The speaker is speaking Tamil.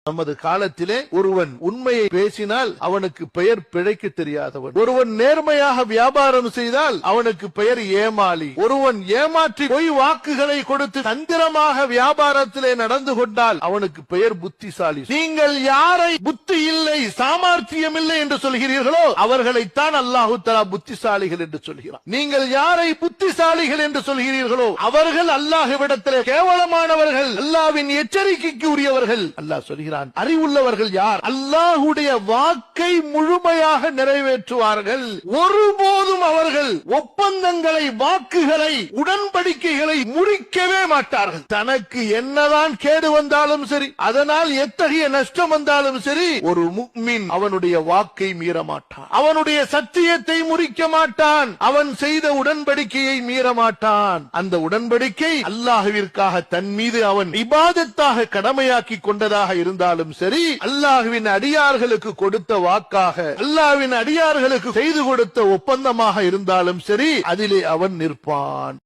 நமது காலத்திலே ஒருவன் உண்மையை பேசினால் அவனுக்கு பெயர் பிழைக்க தெரியாதவன், ஒருவன் நேர்மையாக வியாபாரம் செய்தால் அவனுக்கு பெயர் ஏமாளி, ஒருவன் ஏமாற்றி பொய் வாக்குகளை கொடுத்து தந்திரமாக வியாபாரத்திலே நடந்து கொண்டால் அவனுக்கு பெயர் புத்திசாலி. நீங்கள் யாரை புத்தி இல்லை சாமர்த்தியம் இல்லை என்று சொல்கிறீர்களோ அவர்களைத்தான் அல்லாஹு தஆலா புத்திசாலிகள் என்று சொல்கிறார். நீங்கள் யாரை புத்திசாலிகள் என்று சொல்கிறீர்களோ அவர்கள் அல்லாஹ்விடத்திலே கேவலமானவர்கள், அல்லாஹ்வின் எச்சரிக்கைக்கு உரியவர்கள். அல்லாஹ் சொல்கிறார், அறிவுள்ளவர்கள் யார்? அல்லாஹ்வுடைய வாக்கை முழுமையாக நிறைவேற்றுவார்கள். ஒருபோதும் அவர்கள் ஒப்பந்தங்களை, வாக்குகளை, உடன்படிக்கைகளை முறிக்கவே மாட்டார்கள். தனக்கு என்னதான் கேடு வந்தாலும் சரி, அதனால் எத்தகைய நஷ்டம் வந்தாலும் சரி, ஒரு முஃமின் அவனுடைய வாக்கை மீற மாட்டான், அவனுடைய சத்தியத்தை முறிக்க மாட்டான், அவன் செய்த உடன்படிக்கையை மீற மாட்டான். அந்த உடன்படிக்கை அல்லாஹ்விற்காக தன் மீது அவன் இபாதத்தாக கடமையாக்கி கொண்டதாக இருந்தாலும் சரி, அல்லாஹ்வின் அடியார்களுக்கு கொடுத்த வாக்காக, அல்லாஹ்வின் அடியார்களுக்கு செய்து கொடுத்த ஒப்பந்தமாக இருந்தாலும் சரி, அதிலே அவன் நிற்பான்.